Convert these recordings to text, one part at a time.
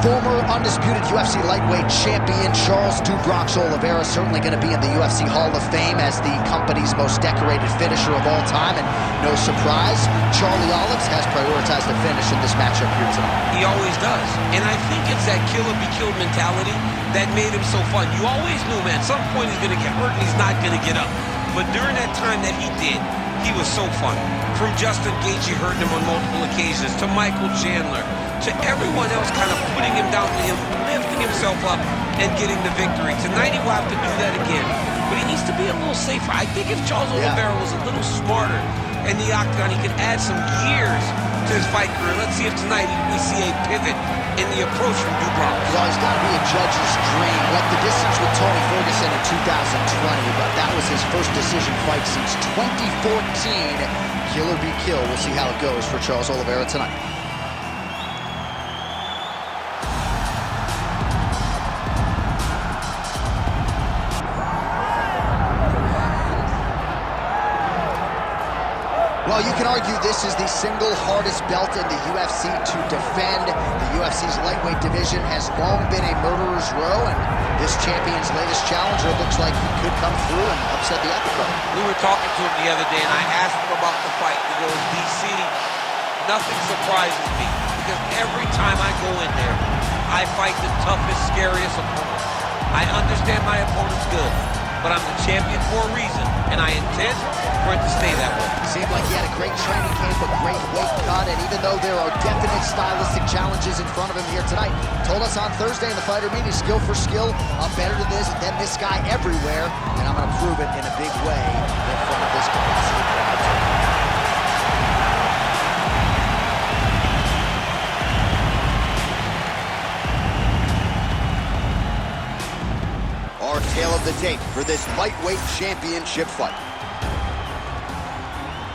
Former undisputed UFC lightweight champion Charles Oliveira certainly going to be in the UFC Hall of Fame as the company's most decorated finisher of all time. And no surprise, Charlie Olives has prioritized the finish in this matchup here tonight. He always does. And I think it's that killer be killed mentality that made him so fun. You always knew, man, at some point he's going to get hurt and he's not going to get up. But during that time that he did, he was so fun. From Justin Gaethje hurting him on multiple occasions, to Michael Chandler, to everyone else kind of putting him down, to him lifting himself up and getting the victory. Tonight he will have to do that again, but he needs to be a little safer. I think if Charles Oliveira was a little smarter in the octagon, he could add some years to his fight career. Let's see if tonight we see a pivot in the approach from Dubronx. Well, he's got to be a judge's dream. Went the distance with Tony Ferguson in 2020, but that was his first decision fight since 2014. Killer be kill. We'll see how it goes for Charles Oliveira tonight. Well, you can argue this is the single hardest belt in the UFC to defend. The UFC's lightweight division has long been a murderer's row, and this champion's latest challenger looks like he could come through and upset the apple cart. We were talking to him the other day, and I asked him about the fight. He goes, DC, nothing surprises me, because every time I go in there, I fight the toughest, scariest opponent. I understand my opponent's good, but I'm the champion for a reason, and I intend for it to stay that way. Seemed like he had a great training camp, a great weight cut, and even though there are definite stylistic challenges in front of him here tonight, told us on Thursday in the fighter meeting, skill for skill, I'm better than this guy everywhere, and I'm going to prove it in a big way in front of this capacity crowd. Our tale of the tape for this lightweight championship fight.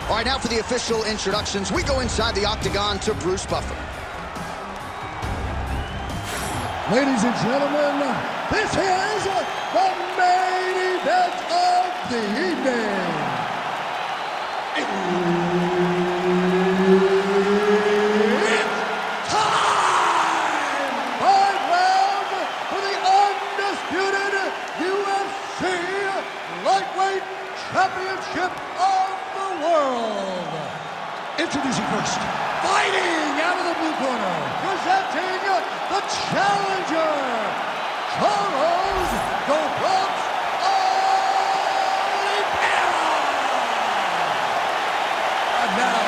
All right, now for the official introductions, we go inside the octagon to Bruce Buffer. Ladies and gentlemen, this is the main event of the evening. It's time! 5 rounds for the undisputed UFC Lightweight Championship of the world. Introducing first, fighting out of the blue corner, presenting the challenger, Charles Oliveira. And now,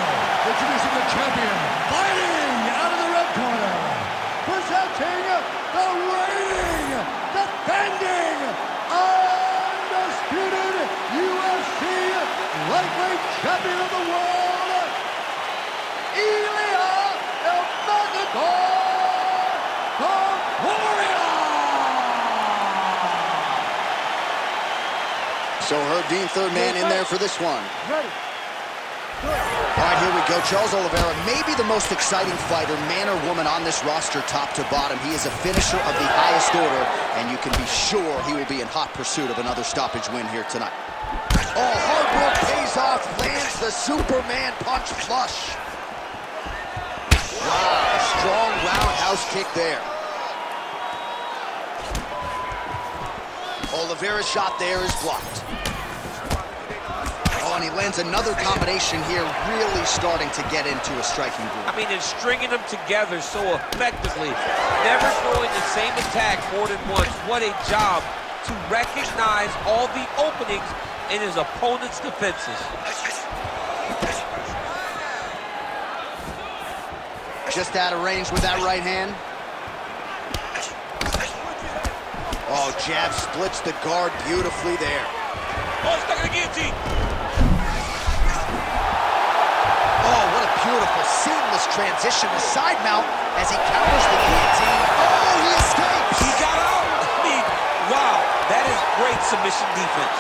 introducing the champion, fighting out of the red corner, presenting the reigning, defending, undisputed UFC lightweight champion of the world, Ilia Topuria. So Herb Dean, third man in there for this one. Ready. All right, here we go. Charles Oliveira, maybe the most exciting fighter, man or woman, on this roster, top to bottom. He is a finisher of the highest order, and you can be sure he will be in hot pursuit of another stoppage win here tonight. Oh, hard work pays off, lands the Superman punch flush. Wow, strong roundhouse kick there. Oliveira's shot there is blocked. Oh, and he lands another combination here, really starting to get into a striking groove. I mean, and stringing them together so effectively, never throwing the same attack more than once. What a job to recognize all the openings in his opponent's defenses. Just out of range with that right hand. Oh, jab splits the guard beautifully there. Oh, stuck in the guillotine. Oh, what a beautiful, seamless transition to side mount as he counters the guillotine. Oh, he escapes. He got out. I mean, wow, that is great submission defense.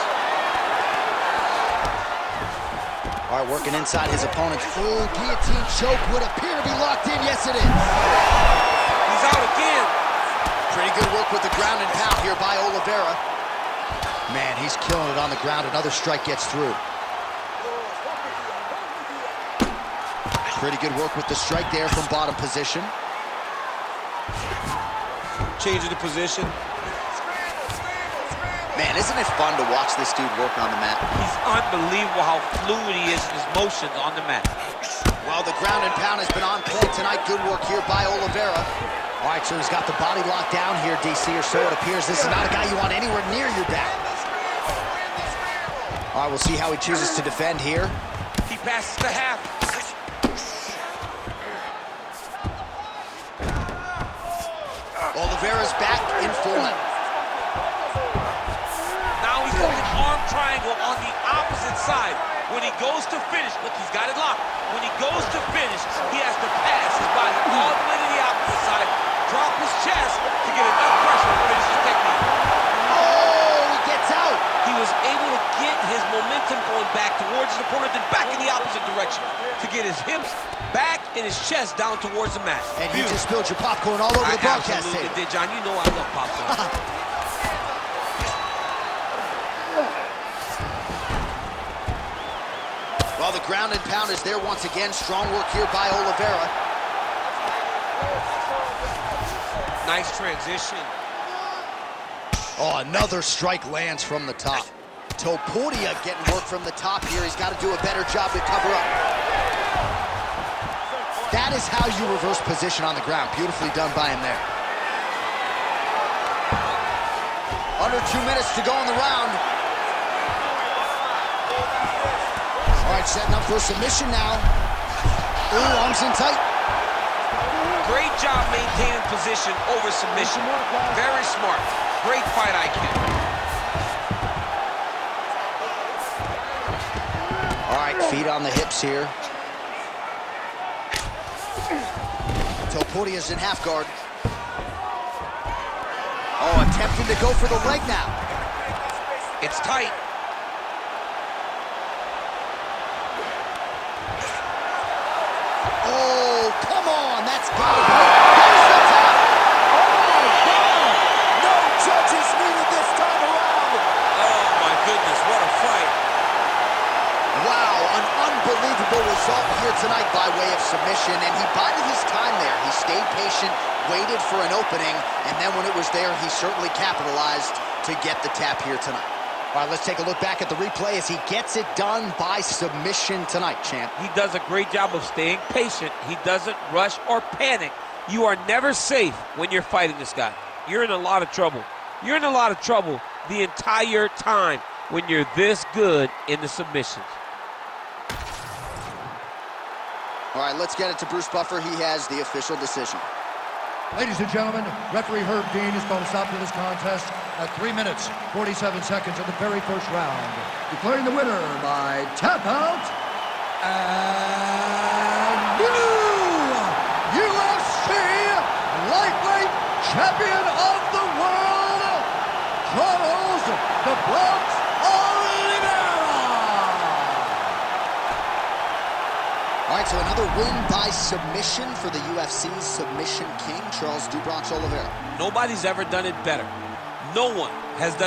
All right, working inside his opponent's full guillotine choke would appear to be locked in. Yes, it is. He's out again. Pretty good work with the ground and pound here by Oliveira. Man, he's killing it on the ground. Another strike gets through. Pretty good work with the strike there from bottom position. changing the position. Man, isn't it fun to watch this dude work on the mat? He's unbelievable how fluid he is in his motions on the mat. Well, the ground and pound has been on point tonight. Good work here by Oliveira. All right, so he's got the body locked down here, DC, or so it appears. This is not a guy you want anywhere near your back. All right, we'll see how he chooses to defend here. He passes the half. Oliveira's back in full length. Now he's looking arm triangle on the opposite side. When he goes to finish, look, he's got it locked. When he goes to finish, he has to pass his body all the way to the opposite side, drop his chest to get enough pressure to finish his technique. Oh, he gets out. He was able to get his momentum going back towards his opponent, then back in the opposite direction to get his hips back and his chest down towards the mat. And you just spilled your popcorn all over the broadcast absolutely table. did, John. You know I love popcorn. Well, the ground and pound is there once again. Strong work here by Oliveira. Nice transition. Oh, another strike lands from the top. Topuria getting work from the top here. He's got to do a better job to cover up. That is how you reverse position on the ground. Beautifully done by him there. Under 2 minutes to go in the round. All right, setting up for a submission now. Ooh, arms in tight. Great job maintaining position over submission. Very smart. Great fight IQ. All right, feet on the hips here. Topuria's in half guard. Oh, attempting to go for the leg now. It's tight. Oh, come on, that's got to hurt. There's the tap. Oh, my God. No judges needed this time around. Oh, my goodness, what a fight. Wow, an unbelievable result here tonight by way of submission, and he bided his time there. He stayed patient, waited for an opening, and then when it was there, he certainly capitalized to get the tap here tonight. All right, let's take a look back at the replay as he gets it done by submission tonight, champ. He does a great job of staying patient. He doesn't rush or panic. You are never safe when you're fighting this guy. You're in a lot of trouble. You're in a lot of trouble the entire time when you're this good in the submissions. All right, let's get it to Bruce Buffer. He has the official decision. Ladies and gentlemen, referee Herb Dean is going to stop to this contest at 3 minutes, 47 seconds of the very first round, declaring the winner by tap out and new UFC lightweight champion of the world, Charles "The Bronx" Oliveira. All right, so another win by submission for the UFC's submission king, Charles "The Bronx" Oliveira. Nobody's ever done it better. No one has done